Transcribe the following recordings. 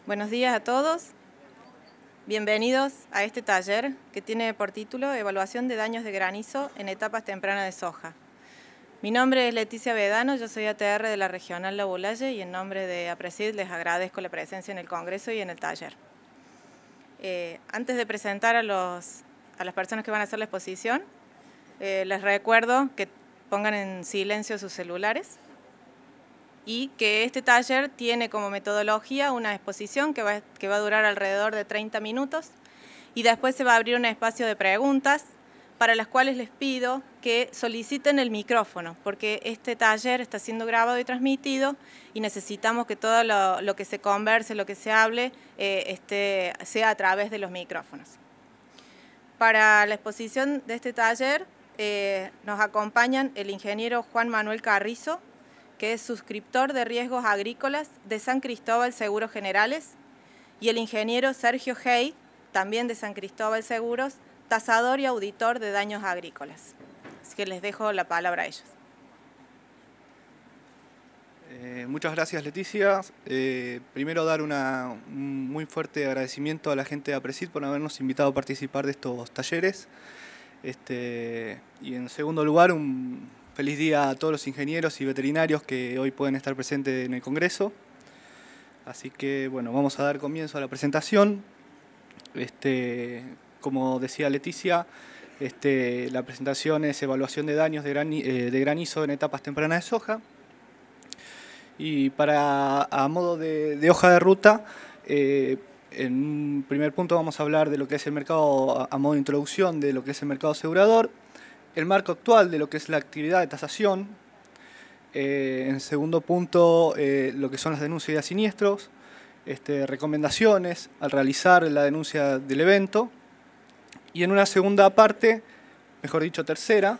Buenos días a todos. Bienvenidos a este taller que tiene por título Evaluación de daños de granizo en etapas tempranas de soja. Mi nombre es Leticia Vedano, yo soy ATR de la Regional La Bulaye y en nombre de APRESID les agradezco la presencia en el Congreso y en el taller. Antes de presentar a las personas que van a hacer la exposición, les recuerdo que pongan en silencio sus celulares y que este taller tiene como metodología una exposición que va a durar alrededor de 30 minutos y después se va a abrir un espacio de preguntas para las cuales les pido que soliciten el micrófono, porque este taller está siendo grabado y transmitido y necesitamos que todo lo que se converse, lo que se hable, sea a través de los micrófonos. Para la exposición de este taller nos acompañan el ingeniero Juan Manuel Carrizo, que es suscriptor de riesgos agrícolas de San Cristóbal Seguros Generales, y el ingeniero Sergio Hey, también de San Cristóbal Seguros, tasador y auditor de daños agrícolas. Así que les dejo la palabra a ellos. Muchas gracias, Leticia. Primero dar un muy fuerte agradecimiento a la gente de APRESID por habernos invitado a participar de estos talleres. Y en segundo lugar, un feliz día a todos los ingenieros y veterinarios que hoy pueden estar presentes en el Congreso. Así que, bueno, vamos a dar comienzo a la presentación. Como decía Leticia, la presentación es evaluación de daños de granizo en etapas tempranas de soja. Y a modo de hoja de ruta, en un primer punto vamos a hablar de lo que es el mercado, a modo de introducción de lo que es el mercado asegurador, el marco actual de lo que es la actividad de tasación, en segundo punto lo que son las denuncias de siniestros, recomendaciones al realizar la denuncia del evento, y en una segunda parte, mejor dicho tercera,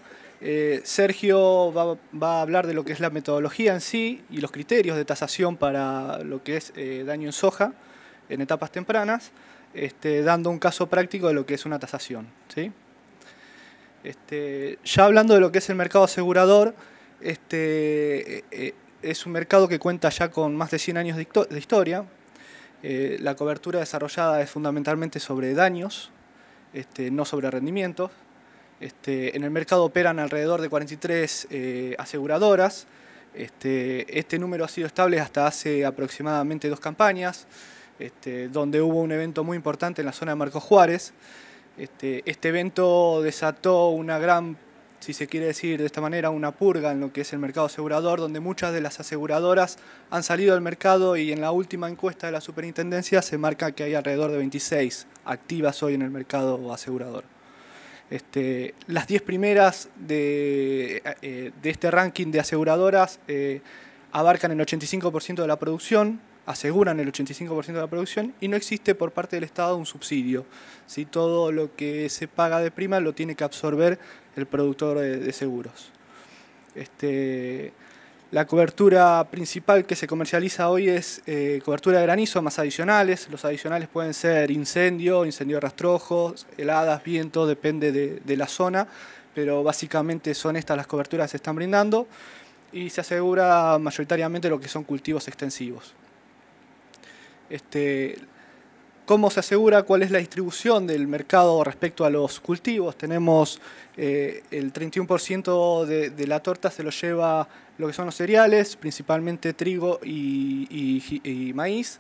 Sergio va a hablar de lo que es la metodología en sí y los criterios de tasación para lo que es daño en soja en etapas tempranas, dando un caso práctico de lo que es una tasación, ¿sí? Ya hablando de lo que es el mercado asegurador, es un mercado que cuenta ya con más de 100 años de historia. La cobertura desarrollada es fundamentalmente sobre daños, no sobre rendimientos. En el mercado operan alrededor de 43 aseguradoras. Este número ha sido estable hasta hace aproximadamente 2 campañas, donde hubo un evento muy importante en la zona de Marcos Juárez. Este evento desató una gran, si se quiere decir de esta manera, una purga en lo que es el mercado asegurador, donde muchas de las aseguradoras han salido del mercado y en la última encuesta de la superintendencia se marca que hay alrededor de 26 activas hoy en el mercado asegurador. Las 10 primeras de este ranking de aseguradoras abarcan el 85% de la producción, aseguran el 85% de la producción y no existe por parte del Estado un subsidio. Si todo lo que se paga de prima lo tiene que absorber el productor de seguros. La cobertura principal que se comercializa hoy es cobertura de granizo más adicionales. Los adicionales pueden ser incendio de rastrojos, heladas, viento, depende de la zona, pero básicamente son estas las coberturas que se están brindando y se asegura mayoritariamente lo que son cultivos extensivos. ¿Cómo se asegura? ¿Cuál es la distribución del mercado respecto a los cultivos? Tenemos el 31% de la torta se lo lleva lo que son los cereales, principalmente trigo y maíz.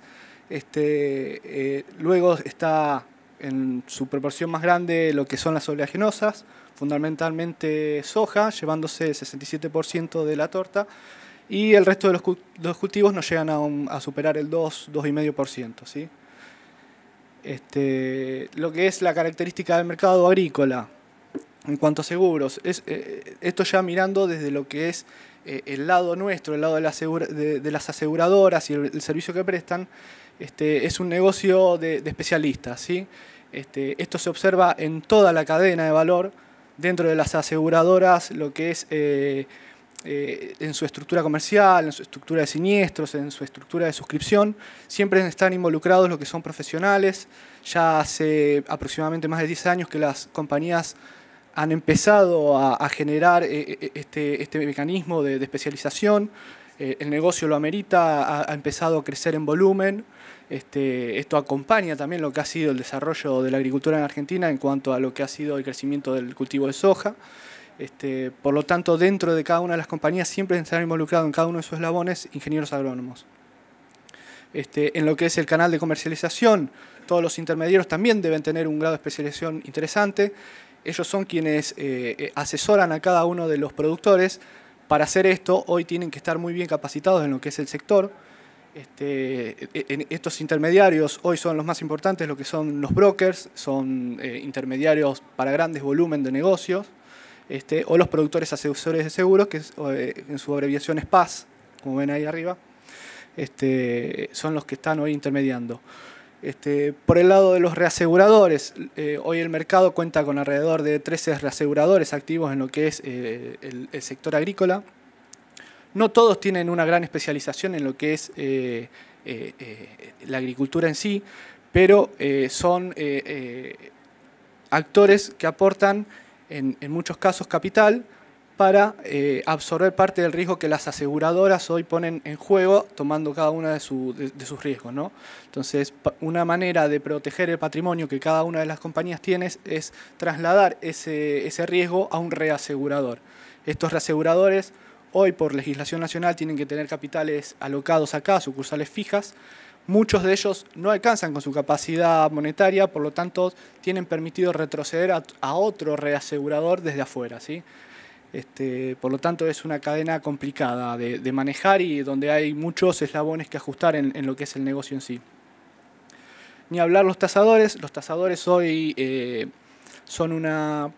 Luego está en su proporción más grande lo que son las oleaginosas, fundamentalmente soja, llevándose el 67% de la torta. Y el resto de los cultivos no llegan a superar el 2,5%, ¿sí? Lo que es la característica del mercado agrícola en cuanto a seguros, esto ya mirando desde lo que es el lado nuestro, el lado de las aseguradoras y el servicio que prestan, es un negocio de especialistas, ¿sí? Esto se observa en toda la cadena de valor, dentro de las aseguradoras, lo que es en su estructura comercial, en su estructura de siniestros, en su estructura de suscripción, siempre están involucrados lo que son profesionales. Ya hace aproximadamente más de 10 años que las compañías han empezado a generar este mecanismo de especialización. el negocio lo amerita, ha empezado a crecer en volumen. Esto acompaña también lo que ha sido el desarrollo de la agricultura en Argentina en cuanto a lo que ha sido el crecimiento del cultivo de soja. Por lo tanto, dentro de cada una de las compañías siempre están involucrados en cada uno de sus eslabones ingenieros agrónomos. En lo que es el canal de comercialización, todos los intermediarios también deben tener un grado de especialización interesante. Ellos son quienes asesoran a cada uno de los productores. Para hacer esto, hoy tienen que estar muy bien capacitados en lo que es el sector. Estos intermediarios hoy son los más importantes, lo que son los brokers, son intermediarios para grandes volúmenes de negocios, o los productores asesores de seguros, que en su abreviación es PAS, como ven ahí arriba, son los que están hoy intermediando. Por el lado de los reaseguradores, hoy el mercado cuenta con alrededor de 13 reaseguradores activos en lo que es el sector agrícola. No todos tienen una gran especialización en lo que es la agricultura en sí, pero son actores que aportan en muchos casos capital para absorber parte del riesgo que las aseguradoras hoy ponen en juego, tomando cada una de sus riesgos, ¿no? Entonces, una manera de proteger el patrimonio que cada una de las compañías tiene es trasladar ese riesgo a un reasegurador. Estos reaseguradores hoy por legislación nacional tienen que tener capitales alocados acá, sucursales fijas. Muchos de ellos no alcanzan con su capacidad monetaria, por lo tanto tienen permitido retroceder a otro reasegurador desde afuera, ¿sí? Por lo tanto es una cadena complicada de manejar y donde hay muchos eslabones que ajustar en lo que es el negocio en sí. Ni hablar los tasadores hoy son una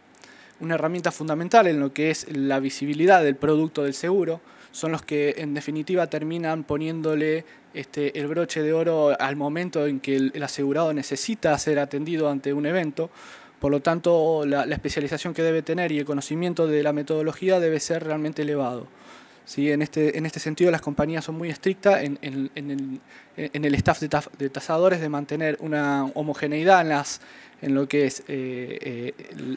herramienta fundamental en lo que es la visibilidad del producto del seguro. Son los que en definitiva terminan poniéndole el broche de oro al momento en que el asegurado necesita ser atendido ante un evento. Por lo tanto, la especialización que debe tener y el conocimiento de la metodología debe ser realmente elevado. ¿Sí? En este sentido, las compañías son muy estrictas en el staff de tasadores de mantener una homogeneidad en lo que es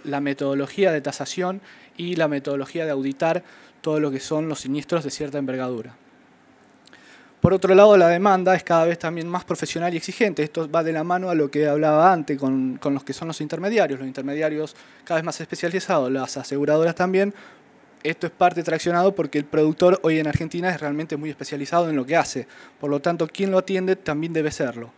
la metodología de tasación y la metodología de auditar todo lo que son los siniestros de cierta envergadura. Por otro lado, la demanda es cada vez también más profesional y exigente. Esto va de la mano a lo que hablaba antes con los que son los intermediarios cada vez más especializados, las aseguradoras también. Esto es parte traccionado porque el productor hoy en Argentina es realmente muy especializado en lo que hace. Por lo tanto, quien lo atiende también debe serlo.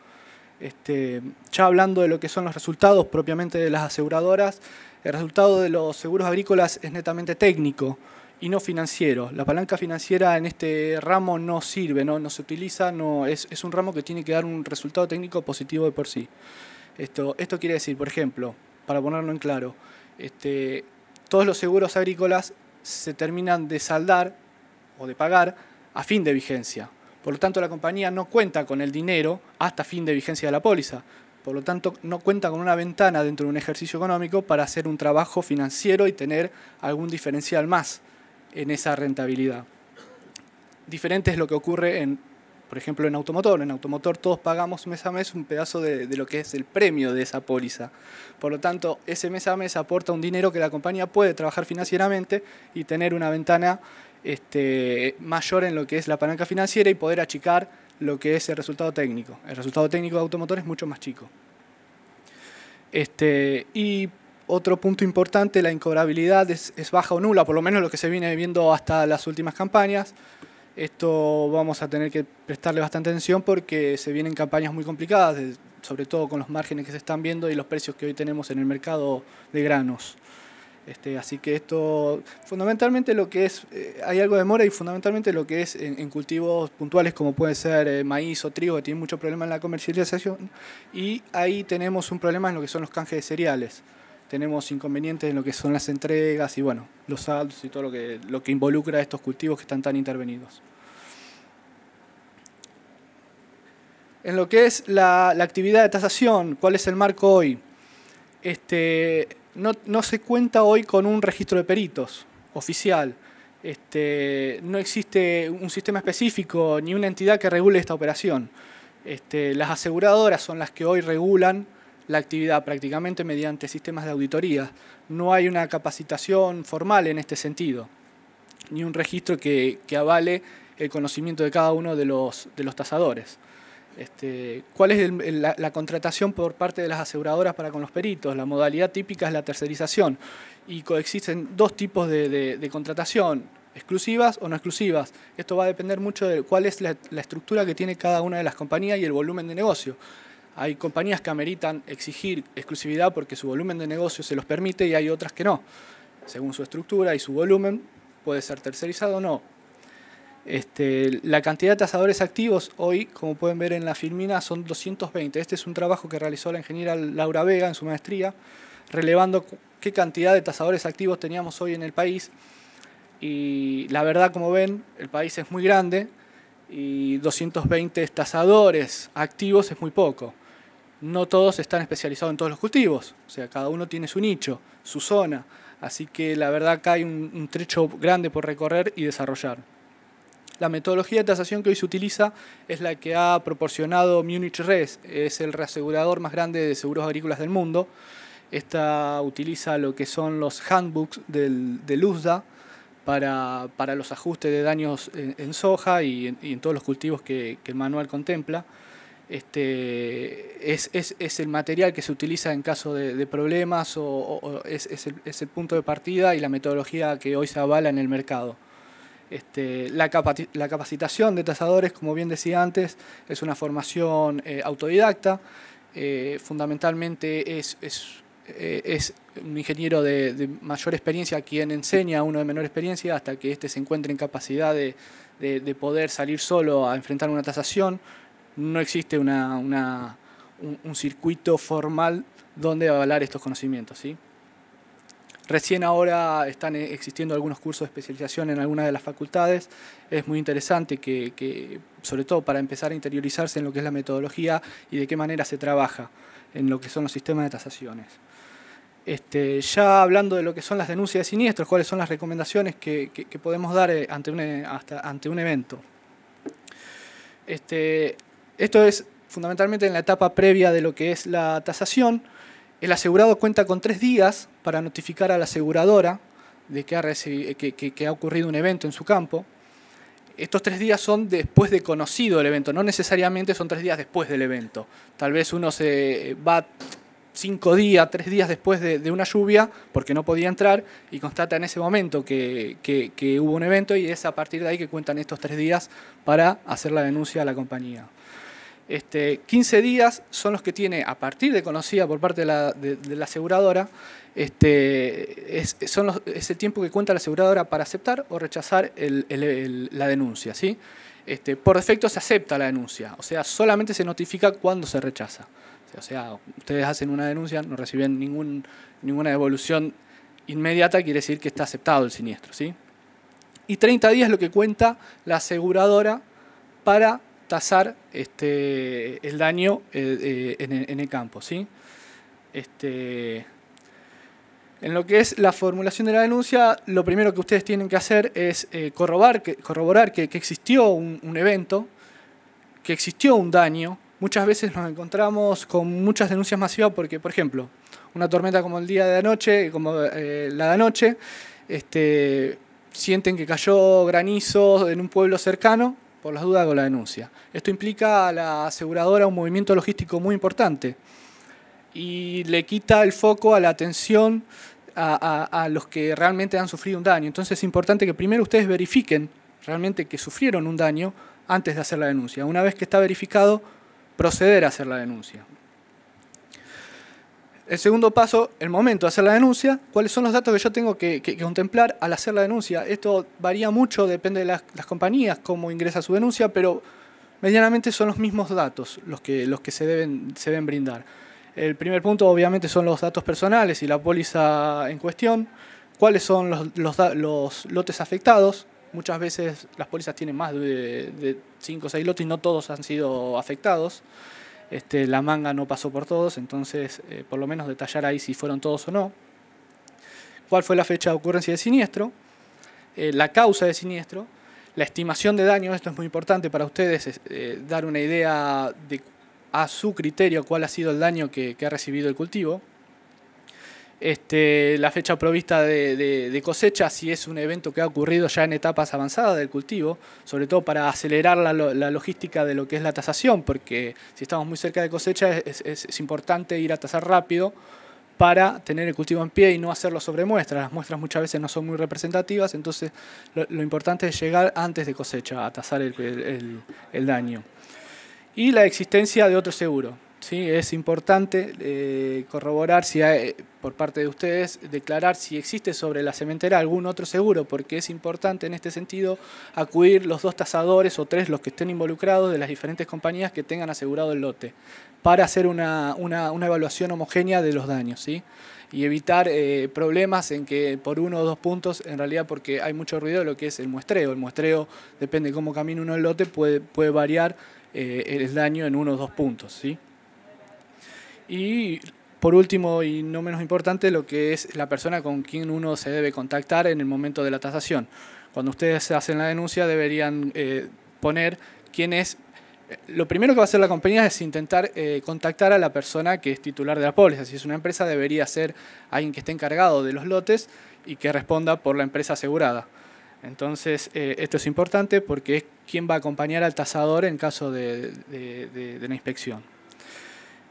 Ya hablando de lo que son los resultados propiamente de las aseguradoras, el resultado de los seguros agrícolas es netamente técnico y no financiero. La palanca financiera en este ramo no sirve, no se utiliza, es un ramo que tiene que dar un resultado técnico positivo de por sí. Esto quiere decir, por ejemplo, para ponerlo en claro, todos los seguros agrícolas se terminan de saldar o de pagar a fin de vigencia. Por lo tanto, la compañía no cuenta con el dinero hasta fin de vigencia de la póliza. Por lo tanto, no cuenta con una ventana dentro de un ejercicio económico para hacer un trabajo financiero y tener algún diferencial más en esa rentabilidad. Diferente es lo que ocurre, por ejemplo, en automotor. En automotor todos pagamos mes a mes un pedazo de lo que es el premio de esa póliza. Por lo tanto, ese mes a mes aporta un dinero que la compañía puede trabajar financieramente y tener una ventana mayor en lo que es la palanca financiera y poder achicar lo que es el resultado técnico. El resultado técnico de automotor es mucho más chico. Y otro punto importante, la incobrabilidad es baja o nula, por lo menos lo que se viene viendo hasta las últimas campañas. Esto vamos a tener que prestarle bastante atención porque se vienen campañas muy complicadas, sobre todo con los márgenes que se están viendo y los precios que hoy tenemos en el mercado de granos. Así que esto, fundamentalmente lo que es, hay algo de demora y fundamentalmente lo que es en cultivos puntuales como puede ser maíz o trigo, que tienen mucho problema en la comercialización, y ahí tenemos un problema en lo que son los canjes de cereales. Tenemos inconvenientes en lo que son las entregas y bueno, los saldos y todo lo que involucra a estos cultivos que están tan intervenidos. En lo que es la actividad de tasación, ¿cuál es el marco hoy? No se cuenta hoy con un registro de peritos oficial. No existe un sistema específico ni una entidad que regule esta operación. Las aseguradoras son las que hoy regulan la actividad prácticamente mediante sistemas de auditoría. No hay una capacitación formal en este sentido, ni un registro que avale el conocimiento de cada uno de los tasadores. ¿Cuál es la contratación por parte de las aseguradoras para con los peritos? La modalidad típica es la tercerización y coexisten dos tipos de contratación, exclusivas o no exclusivas. Esto va a depender mucho de cuál es la estructura que tiene cada una de las compañías y el volumen de negocio. Hay compañías que ameritan exigir exclusividad porque su volumen de negocio se los permite y hay otras que no. Según su estructura y su volumen, puede ser tercerizado o no. La cantidad de tasadores activos hoy, como pueden ver en la filmina, son 220. Este es un trabajo que realizó la ingeniera Laura Vega en su maestría, relevando qué cantidad de tasadores activos teníamos hoy en el país. Y la verdad, como ven, el país es muy grande y 220 tasadores activos es muy poco. No todos están especializados en todos los cultivos, o sea, cada uno tiene su nicho, su zona. Así que la verdad acá hay un trecho grande por recorrer y desarrollar. La metodología de tasación que hoy se utiliza es la que ha proporcionado Munich Re, es el reasegurador más grande de seguros agrícolas del mundo. Esta utiliza lo que son los handbooks del USDA para los ajustes de daños en soja y en todos los cultivos que el manual contempla. Es el material que se utiliza en caso de problemas es el punto de partida y la metodología que hoy se avala en el mercado. La capacitación de tasadores, como bien decía antes, es una formación autodidacta. Fundamentalmente es un ingeniero de mayor experiencia quien enseña a uno de menor experiencia hasta que éste se encuentre en capacidad de poder salir solo a enfrentar una tasación. No existe un circuito formal donde avalar estos conocimientos, ¿sí? Recién ahora están existiendo algunos cursos de especialización en algunas de las facultades. Es muy interesante que, sobre todo para empezar a interiorizarse en lo que es la metodología y de qué manera se trabaja en lo que son los sistemas de tasaciones. Ya hablando de lo que son las denuncias de siniestros, cuáles son las recomendaciones que podemos dar ante un evento. Esto es fundamentalmente en la etapa previa de lo que es la tasación. El asegurado cuenta con 3 días para notificar a la aseguradora de que ha ocurrido un evento en su campo. Estos 3 días son después de conocido el evento, no necesariamente son 3 días después del evento. Tal vez uno se va 5 días, 3 días después de una lluvia porque no podía entrar y constata en ese momento que hubo un evento y es a partir de ahí que cuentan estos 3 días para hacer la denuncia a la compañía. 15 días son los que tiene a partir de conocida por parte de la aseguradora, es el tiempo que cuenta la aseguradora para aceptar o rechazar la denuncia, ¿sí? Por defecto se acepta la denuncia, o sea, solamente se notifica cuando se rechaza. O sea, ustedes hacen una denuncia, no reciben ninguna devolución inmediata, quiere decir que está aceptado el siniestro, ¿sí? Y 30 días es lo que cuenta la aseguradora para tasar el daño en el campo, ¿sí? En lo que es la formulación de la denuncia, lo primero que ustedes tienen que hacer es corroborar que existió un evento, que existió un daño. Muchas veces nos encontramos con muchas denuncias masivas porque, por ejemplo, una tormenta como el día de anoche, como la de anoche, sienten que cayó granizo en un pueblo cercano, por las dudas hago la denuncia. Esto implica a la aseguradora un movimiento logístico muy importante y le quita el foco a la atención a los que realmente han sufrido un daño. Entonces es importante que primero ustedes verifiquen realmente que sufrieron un daño antes de hacer la denuncia. Una vez que está verificado, proceder a hacer la denuncia. El segundo paso, el momento de hacer la denuncia, cuáles son los datos que yo tengo que contemplar al hacer la denuncia. Esto varía mucho, depende de las compañías, cómo ingresa su denuncia, pero medianamente son los mismos datos los que se deben brindar. El primer punto obviamente son los datos personales y la póliza en cuestión, cuáles son los lotes afectados. Muchas veces las pólizas tienen más de 5 o 6 lotes y no todos han sido afectados. La manga no pasó por todos, entonces por lo menos detallar ahí si fueron todos o no. ¿Cuál fue la fecha de ocurrencia de siniestro? La causa de siniestro, la estimación de daño, esto es muy importante para ustedes, dar una idea a su criterio cuál ha sido el daño que ha recibido el cultivo. La fecha provista de cosecha, si es un evento que ha ocurrido ya en etapas avanzadas del cultivo, sobre todo para acelerar la logística de lo que es la tasación, porque si estamos muy cerca de cosecha es importante ir a tasar rápido para tener el cultivo en pie y no hacerlo sobre muestras. Las muestras muchas veces no son muy representativas, entonces lo importante es llegar antes de cosecha a tasar el daño. Y la existencia de otro seguro. ¿Sí? Es importante corroborar si hay, por parte de ustedes, declarar si existe sobre la sementera algún otro seguro, porque es importante en este sentido acudir los 2 tasadores o 3 los que estén involucrados de las diferentes compañías que tengan asegurado el lote, para hacer una evaluación homogénea de los daños, ¿sí? Y evitar problemas en que por 1 o 2 puntos, en realidad porque hay mucho ruido de lo que es el muestreo. El muestreo, depende de cómo camine uno el lote, puede variar el daño en 1 o 2 puntos, ¿sí? Y por último y no menos importante, lo que es la persona con quien uno se debe contactar en el momento de la tasación. Cuando ustedes hacen la denuncia deberían poner quién es. Lo primero que va a hacer la compañía es intentar contactar a la persona que es titular de la póliza. Si es una empresa, debería ser alguien que esté encargado de los lotes y que responda por la empresa asegurada. Entonces, esto es importante porque es quien va a acompañar al tasador en caso de la inspección.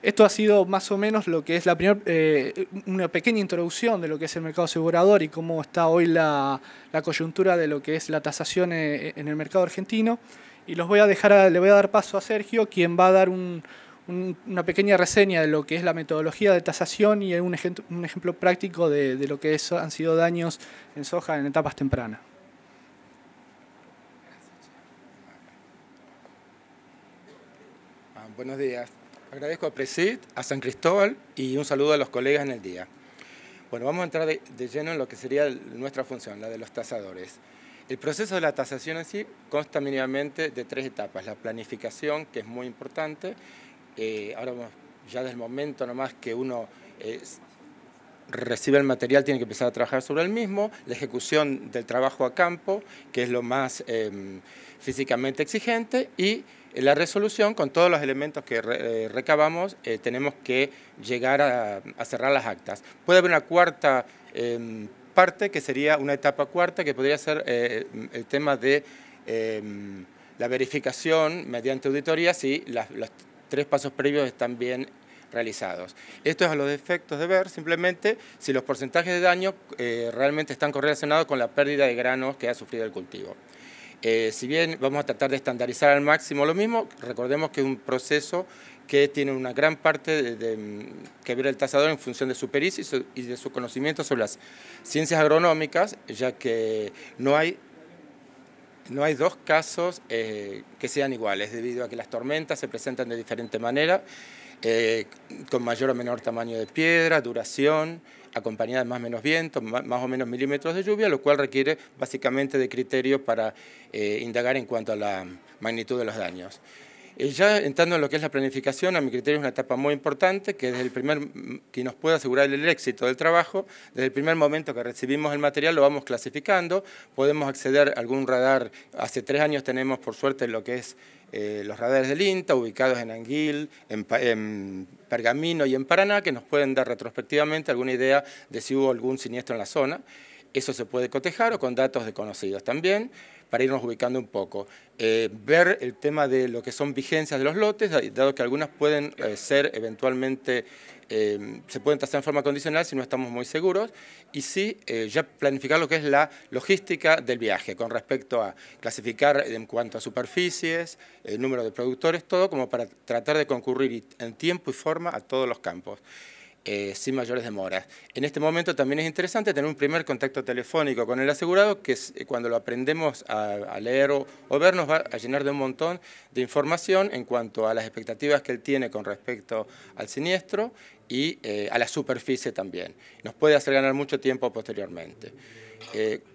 Esto ha sido más o menos lo que es una pequeña introducción de lo que es el mercado asegurador y cómo está hoy la coyuntura de lo que es la tasación en el mercado argentino. Y le voy a dar paso a Sergio, quien va a dar una pequeña reseña de lo que es la metodología de tasación y un ejemplo práctico de lo que han sido daños en soja en etapas tempranas. Buenos días. Agradezco a Presid, a San Cristóbal y un saludo a los colegas en el día. Bueno, vamos a entrar de lleno en lo que sería nuestra función, la de los tasadores. El proceso de la tasación en sí consta mínimamente de 3 etapas. La planificación, que es muy importante. Ahora ya desde el momento nomás que uno recibe el material tiene que empezar a trabajar sobre el mismo. La ejecución del trabajo a campo, que es lo más físicamente exigente, y la resolución con todos los elementos que recabamos. Tenemos que llegar a cerrar las actas. Puede haber una cuarta parte, que sería una etapa cuarta, que podría ser el tema de la verificación mediante auditoría si los 3 pasos previos están bien realizados. Esto es a los efectos de ver simplemente si los porcentajes de daño realmente están correlacionados con la pérdida de granos que ha sufrido el cultivo. Si bien vamos a tratar de estandarizar al máximo lo mismo, recordemos que es un proceso que tiene una gran parte que ver el tasador en función de su pericia y de su conocimiento sobre las ciencias agronómicas, ya que no hay 2 casos que sean iguales, debido a que las tormentas se presentan de diferente manera, con mayor o menor tamaño de piedra, duración, acompañada de más o menos viento, más o menos milímetros de lluvia, lo cual requiere básicamente de criterio para indagar en cuanto a la magnitud de los daños. Ya entrando en lo que es la planificación, a mi criterio es una etapa muy importante, que que nos puede asegurar el éxito del trabajo. Desde el primer momento que recibimos el material lo vamos clasificando, podemos acceder a algún radar. Hace 3 años tenemos por suerte lo que es los radares del INTA, ubicados en Anguil, en Pergamino y en Paraná, que nos pueden dar retrospectivamente alguna idea de si hubo algún siniestro en la zona. Eso se puede cotejar o con datos de conocidos también, para irnos ubicando un poco. Ver el tema de lo que son vigencias de los lotes, dado que algunas pueden ser eventualmente, se pueden tasar en forma condicional si no estamos muy seguros, y sí, ya planificar lo que es la logística del viaje, con respecto a clasificar en cuanto a superficies, el número de productores, todo como para tratar de concurrir en tiempo y forma a todos los campos. Sin mayores demoras. En este momento también es interesante tener un primer contacto telefónico con el asegurado, que cuando lo aprendemos a leer o ver nos va a llenar de un montón de información en cuanto a las expectativas que él tiene con respecto al siniestro y a la superficie también. Nos puede hacer ganar mucho tiempo posteriormente.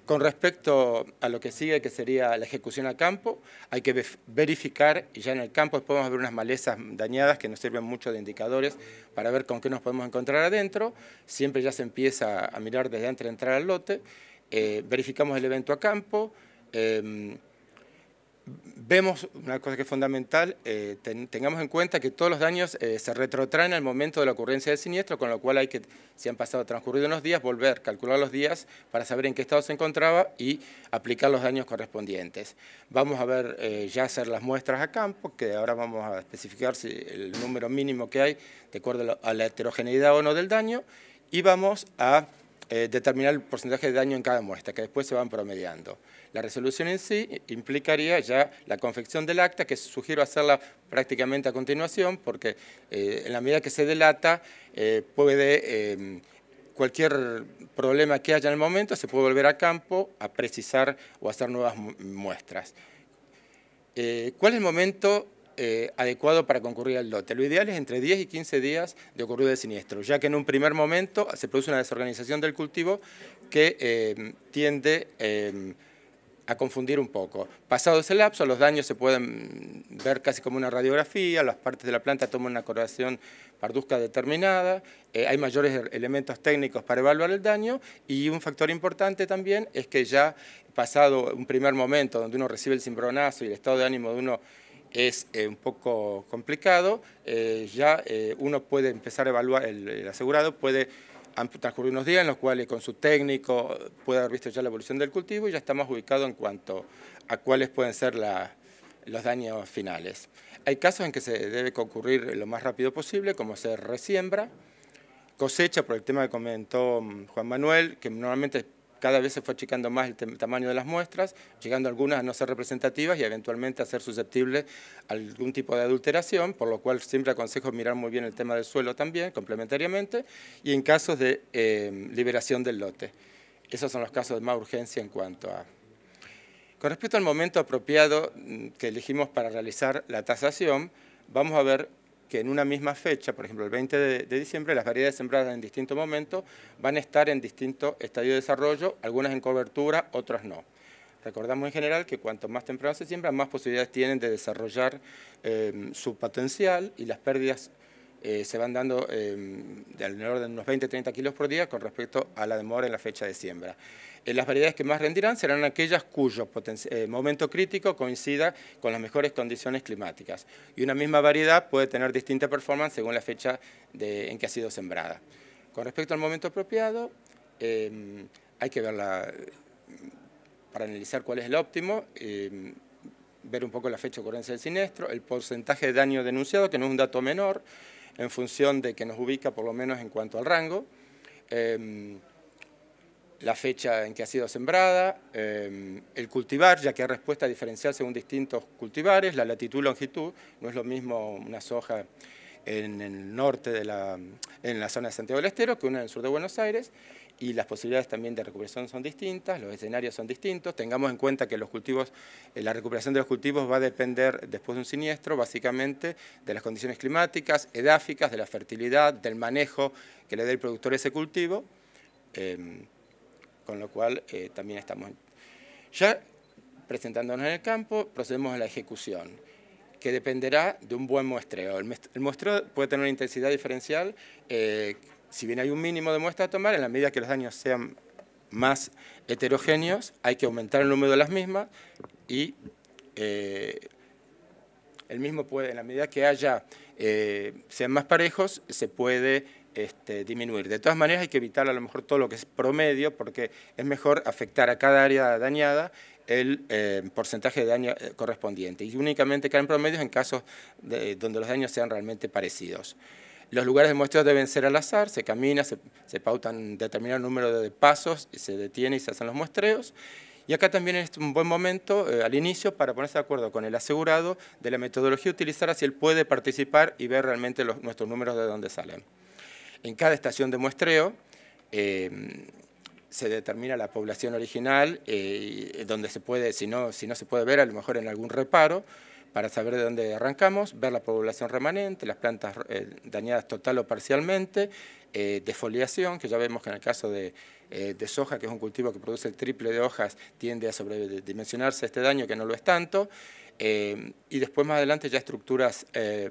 Con respecto a lo que sigue, que sería la ejecución a campo, hay que verificar, y ya en el campo podemos ver unas malezas dañadas que nos sirven mucho de indicadores para ver con qué nos podemos encontrar adentro. Siempre ya se empieza a mirar desde antes de entrar al lote. Verificamos el evento a campo. vemos una cosa que es fundamental, tengamos en cuenta que todos los daños se retrotraen al momento de la ocurrencia del siniestro, con lo cual hay que, si han transcurrido unos días, volver, calcular los días para saber en qué estado se encontraba y aplicar los daños correspondientes. Vamos a ver, ya hacer las muestras a campo, que ahora vamos a especificar si el número mínimo que hay, de acuerdo a la heterogeneidad o no del daño, y vamos a determinar el porcentaje de daño en cada muestra, que después se van promediando. La resolución en sí implicaría ya la confección del acta, que sugiero hacerla prácticamente a continuación, porque en la medida que se delata, cualquier problema que haya en el momento se puede volver a campo a precisar o hacer nuevas muestras. ¿Cuál es el momento adecuado para concurrir al lote? Lo ideal es entre 10 y 15 días de ocurrido el siniestro, ya que en un primer momento se produce una desorganización del cultivo que tiende a confundir un poco. Pasado ese lapso, los daños se pueden ver casi como una radiografía, las partes de la planta toman una coloración parduzca determinada, hay mayores elementos técnicos para evaluar el daño, y un factor importante también es que ya pasado un primer momento donde uno recibe el cimbronazo y el estado de ánimo de uno es un poco complicado, uno puede empezar a evaluar, el asegurado puede transcurrir unos días en los cuales con su técnico puede haber visto ya la evolución del cultivo y ya está más ubicado en cuanto a cuáles pueden ser los daños finales. Hay casos en que se debe concurrir lo más rápido posible, como ser resiembra, cosecha, por el tema que comentó Juan Manuel, que normalmente cada vez se fue achicando más el tamaño de las muestras, llegando algunas a no ser representativas y eventualmente a ser susceptibles a algún tipo de adulteración, por lo cual siempre aconsejo mirar muy bien el tema del suelo también, complementariamente, y en casos de liberación del lote. Esos son los casos de más urgencia en cuanto a... Con respecto al momento apropiado que elegimos para realizar la tasación, vamos a ver que en una misma fecha, por ejemplo el 20 de diciembre, las variedades sembradas en distintos momentos van a estar en distintos estadios de desarrollo, algunas en cobertura, otras no. Recordamos en general que cuanto más temprano se siembra, más posibilidades tienen de desarrollar su potencial, y las pérdidas se van dando del orden de unos 20-30 kilos por día con respecto a la demora en la fecha de siembra. Las variedades que más rendirán serán aquellas cuyo momento crítico coincida con las mejores condiciones climáticas. Y una misma variedad puede tener distinta performance según la fecha en que ha sido sembrada. Con respecto al momento apropiado, hay que verla para analizar cuál es el óptimo, ver un poco la fecha de ocurrencia del siniestro, el porcentaje de daño denunciado, que no es un dato menor, en función de que nos ubica por lo menos en cuanto al rango, la fecha en que ha sido sembrada, el cultivar, ya que hay respuesta diferencial según distintos cultivares, la latitud y longitud, no es lo mismo una soja en el norte en la zona de Santiago del Estero que una en el sur de Buenos Aires, y las posibilidades también de recuperación son distintas, los escenarios son distintos. Tengamos en cuenta que los cultivos, la recuperación de los cultivos va a depender después de un siniestro básicamente de las condiciones climáticas, edáficas, de la fertilidad, del manejo que le dé el productor a ese cultivo, con lo cual también estamos ya presentándonos en el campo, procedemos a la ejecución, que dependerá de un buen muestreo. El muestreo puede tener una intensidad diferencial, si bien hay un mínimo de muestra a tomar, en la medida que los daños sean más heterogéneos, hay que aumentar el número de las mismas, y el mismo puede, en la medida que sean más parejos, se puede disminuir. De todas maneras hay que evitar a lo mejor todo lo que es promedio, porque es mejor afectar a cada área dañada el porcentaje de daño correspondiente, y únicamente caen promedios en casos donde los daños sean realmente parecidos. Los lugares de muestreo deben ser al azar, se camina, se pautan determinado número de pasos, se detiene y se hacen los muestreos. Y acá también es un buen momento al inicio para ponerse de acuerdo con el asegurado de la metodología a utilizar, si él puede participar y ver realmente nuestros números de dónde salen. En cada estación de muestreo se determina la población original, donde se puede, si no se puede ver, a lo mejor en algún reparo, para saber de dónde arrancamos, ver la población remanente, las plantas dañadas total o parcialmente, defoliación, que ya vemos que en el caso de soja, que es un cultivo que produce el triple de hojas, tiende a sobredimensionarse este daño, que no lo es tanto, y después más adelante ya estructuras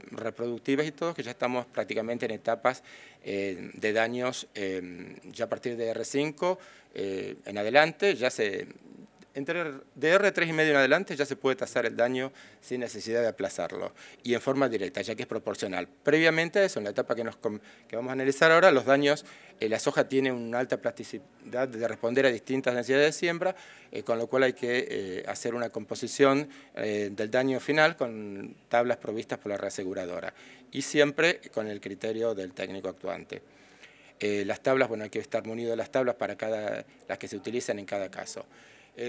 reproductivas y todo, que ya estamos prácticamente en etapas de daños, ya a partir de R5 en adelante, ya de R3,5 en adelante ya se puede tasar el daño sin necesidad de aplazarlo y en forma directa, ya que es proporcional. Previamente a eso, en la etapa que vamos a analizar ahora, los daños, la soja tiene una alta plasticidad de responder a distintas densidades de siembra, con lo cual hay que hacer una composición del daño final con tablas provistas por la reaseguradora y siempre con el criterio del técnico actuante. Las tablas, bueno, hay que estar munido de las tablas para las que se utilizan en cada caso.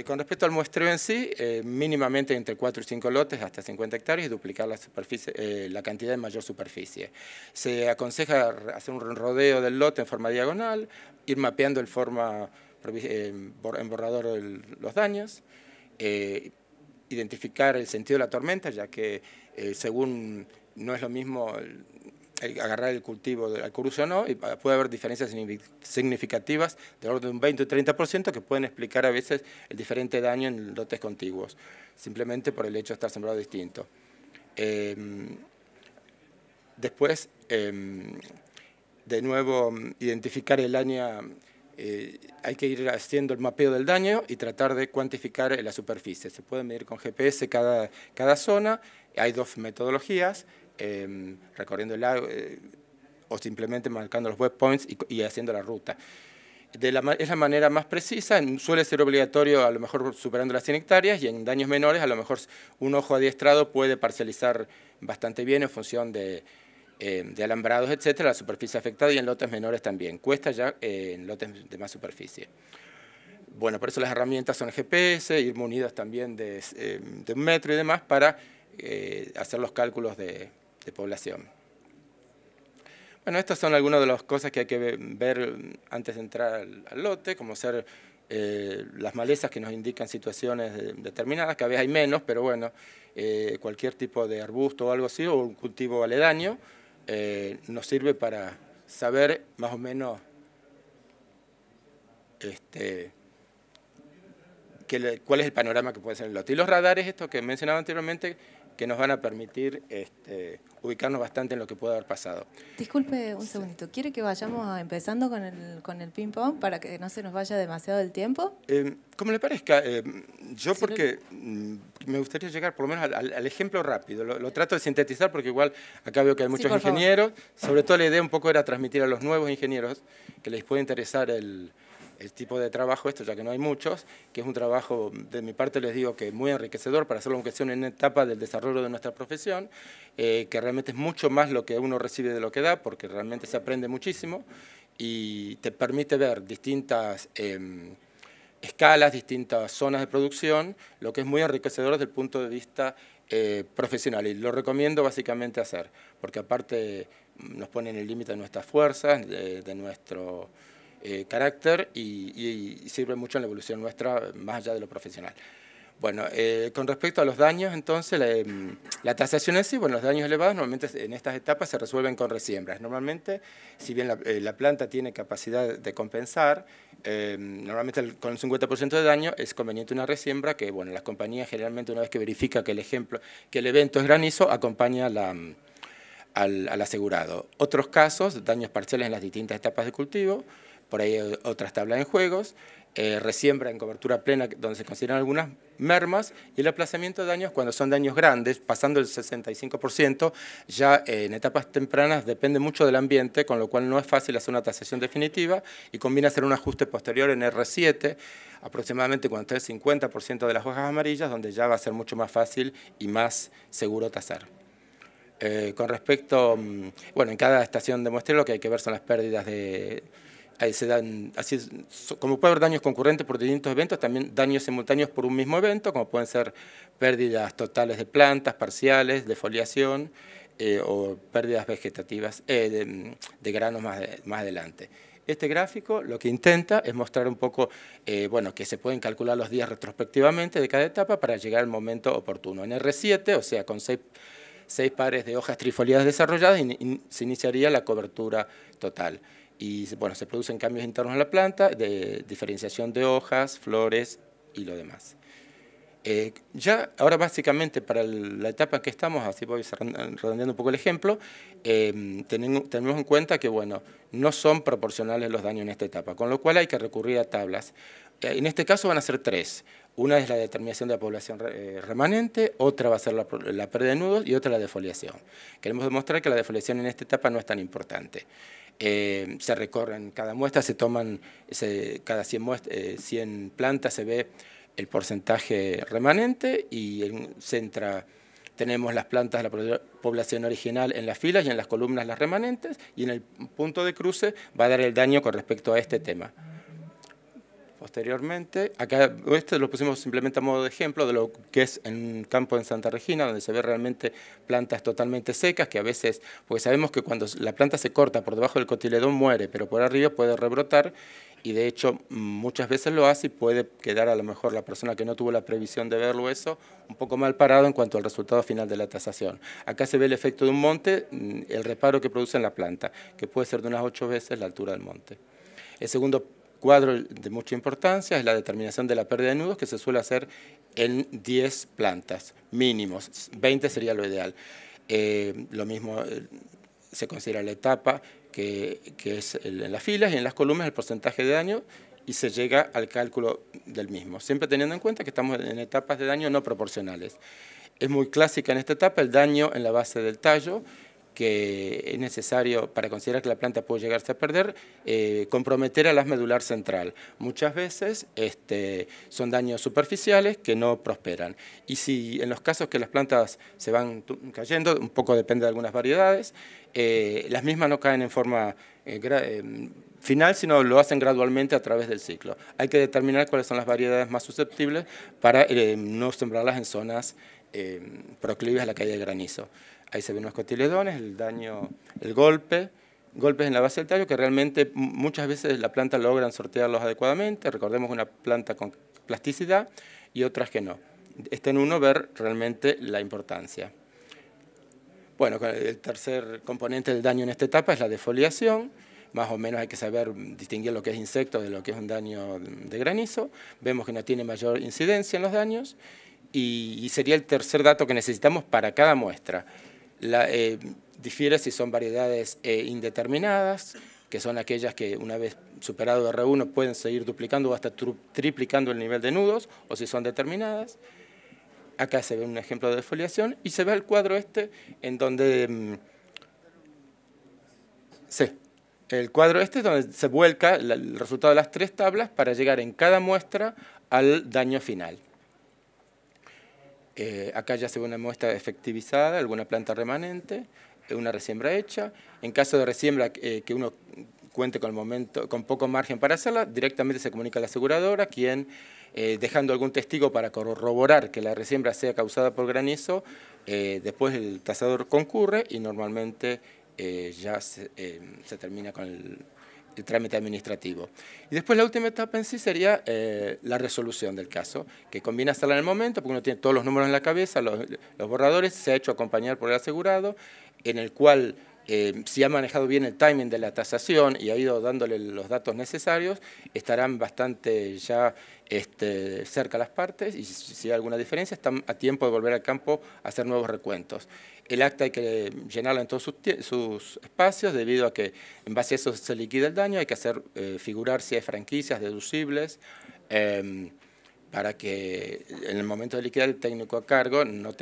Con respecto al muestreo en sí, mínimamente entre 4 y 5 lotes hasta 50 hectáreas y duplicar la cantidad de mayor superficie. Se aconseja hacer un rodeo del lote en forma diagonal, ir mapeando en borrador los daños, identificar el sentido de la tormenta, ya que según no es lo mismo agarrar el cultivo al cruce o no, y puede haber diferencias significativas del orden de un 20 o 30% que pueden explicar a veces el diferente daño en lotes contiguos, simplemente por el hecho de estar sembrado distinto. Después, de nuevo, identificar el año, hay que ir haciendo el mapeo del daño y tratar de cuantificar la superficie. Se puede medir con GPS cada zona, hay dos metodologías, recorriendo el lago o simplemente marcando los waypoints y haciendo la ruta. Es la manera más precisa, suele ser obligatorio a lo mejor superando las 100 hectáreas y en daños menores a lo mejor un ojo adiestrado puede parcializar bastante bien en función de alambrados, etcétera, la superficie afectada y en lotes menores también. Cuesta ya en lotes de más superficie. Bueno, por eso las herramientas son GPS, ir munidos también de 1 metro y demás para hacer los cálculos de población. Bueno, estas son algunas de las cosas que hay que ver antes de entrar al lote, como ser las malezas que nos indican situaciones determinadas, cada vez hay menos, pero bueno, cualquier tipo de arbusto o algo así, o un cultivo aledaño, nos sirve para saber más o menos cuál es el panorama que puede ser el lote. Y los radares, esto que mencionaba anteriormente, que nos van a permitir ubicarnos bastante en lo que puede haber pasado. Disculpe un segundito, ¿quiere que vayamos empezando con el ping-pong para que no se nos vaya demasiado el tiempo? Como le parezca, yo porque me gustaría llegar por lo menos al ejemplo rápido, lo trato de sintetizar porque igual acá veo que hay muchos ingenieros, sobre todo la idea un poco era transmitir a los nuevos ingenieros que les puede interesar el tipo de trabajo, ya que no hay muchos, que es un trabajo, de mi parte les digo que muy enriquecedor para hacerlo aunque sea en una etapa del desarrollo de nuestra profesión, que realmente es mucho más lo que uno recibe de lo que da, porque realmente se aprende muchísimo y te permite ver distintas escalas, distintas zonas de producción, lo que es muy enriquecedor desde el punto de vista profesional y lo recomiendo básicamente hacer, porque aparte nos pone en el límite de nuestras fuerzas, de nuestro carácter y sirve mucho en la evolución nuestra más allá de lo profesional. Bueno, con respecto a los daños, entonces, la tasación en sí, bueno, los daños elevados normalmente en estas etapas se resuelven con resiembras. Normalmente, si bien la planta tiene capacidad de compensar, normalmente con el 50% de daño es conveniente una resiembra que, bueno, las compañías generalmente una vez que verifica que el evento es granizo, acompaña al asegurado. Otros casos, daños parciales en las distintas etapas de cultivo, por ahí otras tablas en juegos, resiembra en cobertura plena donde se consideran algunas mermas y el aplazamiento de daños cuando son daños grandes, pasando el 65%, ya en etapas tempranas depende mucho del ambiente, con lo cual no es fácil hacer una tasación definitiva y conviene hacer un ajuste posterior en R7, aproximadamente cuando esté el 50% de las hojas amarillas, donde ya va a ser mucho más fácil y más seguro tasar. Con respecto, bueno, en cada estación de muestreo lo que hay que ver son las pérdidas ahí se dan, así como puede haber daños concurrentes por distintos eventos, también daños simultáneos por un mismo evento, como pueden ser pérdidas totales de plantas, parciales, defoliación o pérdidas vegetativas de granos más adelante. Este gráfico lo que intenta es mostrar un poco, bueno, que se pueden calcular los días retrospectivamente de cada etapa para llegar al momento oportuno. En R7, o sea, con 6 pares de hojas trifoliadas desarrolladas, se iniciaría la cobertura total. Y bueno, se producen cambios internos en la planta, de diferenciación de hojas, flores y lo demás. Ya ahora básicamente para la etapa en que estamos, así voy redondeando un poco el ejemplo, tenemos en cuenta que bueno, no son proporcionales los daños en esta etapa, con lo cual hay que recurrir a tablas. En este caso van a ser 3. Una es la determinación de la población remanente, otra va a ser la pérdida de nudos y otra la defoliación. Queremos demostrar que la defoliación en esta etapa no es tan importante. Se recorren cada muestra, se toman, cada 100 plantas se ve el porcentaje remanente y tenemos las plantas de la población original en las filas y en las columnas las remanentes, y en el punto de cruce va a dar el daño con respecto a este tema. Posteriormente, acá esto lo pusimos simplemente a modo de ejemplo de lo que es en un campo en Santa Regina, donde se ve realmente plantas totalmente secas, que a veces, porque sabemos que cuando la planta se corta por debajo del cotiledón muere, pero por arriba puede rebrotar, y de hecho muchas veces lo hace y puede quedar a lo mejor la persona que no tuvo la previsión de verlo eso un poco mal parado en cuanto al resultado final de la tasación. Acá se ve el efecto de un monte, el reparo que produce en la planta, que puede ser de unas 8 veces la altura del monte. El segundo cuadro de mucha importancia es la determinación de la pérdida de nudos, que se suele hacer en 10 plantas mínimos, 20 sería lo ideal. Lo mismo se considera la etapa, que es en las filas, y en las columnas el porcentaje de daño, y se llega al cálculo del mismo, siempre teniendo en cuenta que estamos en etapas de daño no proporcionales. Es muy clásica en esta etapa el daño en la base del tallo, que es necesario para considerar que la planta puede llegarse a perder, comprometer a la medular central. Muchas veces son daños superficiales que no prosperan. Y si en los casos que las plantas se van cayendo, un poco depende de algunas variedades, las mismas no caen en forma final, sino lo hacen gradualmente a través del ciclo. Hay que determinar cuáles son las variedades más susceptibles para no sembrarlas en zonas proclives a la caída de granizo. Ahí se ven los cotiledones, el daño, golpes en la base del tallo, que realmente muchas veces la planta logran sortearlos adecuadamente. Recordemos una planta con plasticidad y otras que no. En uno ver realmente la importancia. Bueno, el tercer componente del daño en esta etapa es la defoliación. Más o menos hay que saber distinguir lo que es insecto de lo que es un daño de granizo. Vemos que no tiene mayor incidencia en los daños. Y sería el tercer dato que necesitamos para cada muestra. Difiere si son variedades indeterminadas, que son aquellas que una vez superado R1 pueden seguir duplicando o hasta triplicando el nivel de nudos, o si son determinadas. Acá se ve un ejemplo de defoliación y se ve el cuadro en donde... el cuadro es donde se vuelca el resultado de las 3 tablas para llegar en cada muestra al daño final. Acá ya se ve una muestra efectivizada, alguna planta remanente, una resiembra hecha. En caso de resiembra que uno cuente con poco margen para hacerla, directamente se comunica a la aseguradora, quien, dejando algún testigo para corroborar que la resiembra sea causada por granizo, después el tasador concurre y normalmente ya se termina con el trámite administrativo. Y después la última etapa en sí sería la resolución del caso, que conviene hacerla en el momento, porque uno tiene todos los números en la cabeza, los borradores, se ha hecho acompañar por el asegurado, en el cual si ha manejado bien el timing de la tasación y ha ido dándole los datos necesarios, estarán bastante ya cerca las partes, y si hay alguna diferencia, están a tiempo de volver al campo a hacer nuevos recuentos. El acta hay que llenarla en todos sus espacios, debido a que en base a eso se liquida el daño. Hay que hacer figurar si hay franquicias deducibles, para que en el momento de liquidar el técnico a cargo no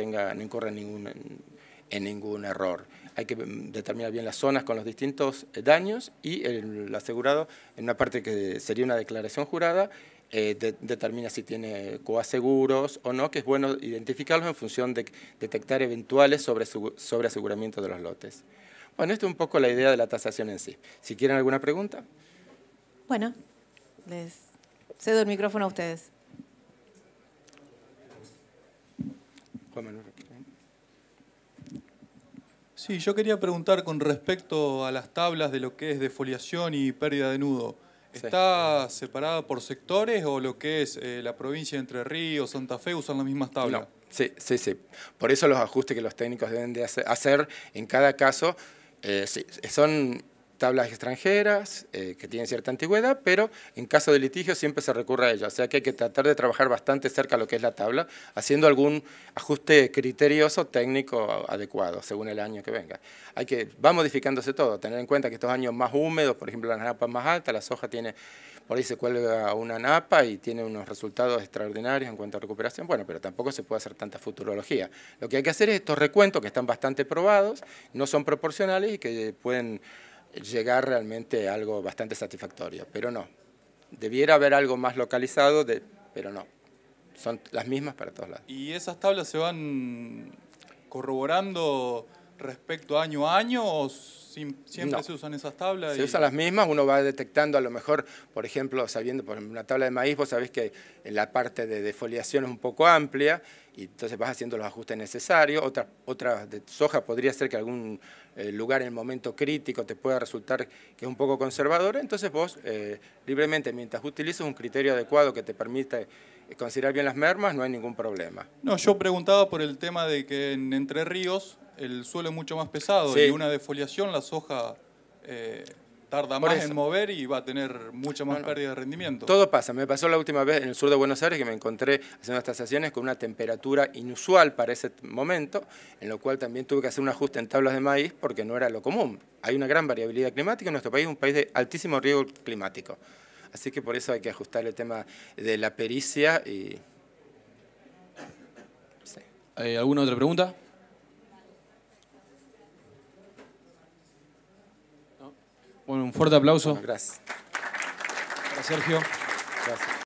incurra en ningún error. Hay que determinar bien las zonas con los distintos daños, y el asegurado, en una parte que sería una declaración jurada, determina si tiene coaseguros o no, que es bueno identificarlos en función de detectar eventuales sobreaseguramiento de los lotes. Bueno, esto es un poco la idea de la tasación en sí. Si quieren alguna pregunta. Bueno, les cedo el micrófono a ustedes. Juan Manuel. Sí, yo quería preguntar con respecto a las tablas de lo que es defoliación y pérdida de nudo. ¿Está separada por sectores, o lo que es la provincia de Entre Ríos, Santa Fe, usan las mismas tablas? No, sí. Por eso los ajustes que los técnicos deben de hacer en cada caso, son tablas extranjeras que tienen cierta antigüedad, pero en caso de litigio siempre se recurre a ellas. O sea que hay que tratar de trabajar bastante cerca a lo que es la tabla, haciendo algún ajuste criterioso técnico adecuado según el año que venga. Va modificándose todo, tener en cuenta que estos años más húmedos, por ejemplo, la napa más alta, la soja tiene por ahí se cuelga una napa y tiene unos resultados extraordinarios en cuanto a recuperación, bueno, pero tampoco se puede hacer tanta futurología. Lo que hay que hacer es estos recuentos que están bastante probados, no son proporcionales y que pueden llegar realmente a algo bastante satisfactorio, pero no. Debiera haber algo más localizado, pero no. Son las mismas para todos lados. ¿Y esas tablas se van corroborando respecto año a año o siempre se usan esas tablas? Se usan las mismas, uno va detectando a lo mejor, por ejemplo, sabiendo, por ejemplo, una tabla de maíz, vos sabés que la parte de defoliación es un poco amplia y entonces vas haciendo los ajustes necesarios. Otra de soja podría ser que algún lugar en el momento crítico te pueda resultar que es un poco conservador, entonces vos libremente, mientras utilices un criterio adecuado que te permite considerar bien las mermas, no hay ningún problema. No, yo preguntaba por el tema de que en Entre Ríos el suelo es mucho más pesado, sí, y una defoliación la soja tarda más en mover y va a tener mucha más pérdida de rendimiento. Todo pasa. Me pasó la última vez en el sur de Buenos Aires que me encontré haciendo estas sesiones con una temperatura inusual para ese momento, en lo cual también tuve que hacer un ajuste en tablas de maíz porque no era lo común. Hay una gran variabilidad climática en nuestro país, un país de altísimo riesgo climático. Así que por eso hay que ajustar el tema de la pericia y... Sí. ¿Alguna otra pregunta? Bueno, un fuerte aplauso. Bueno, gracias. Para Sergio. Gracias.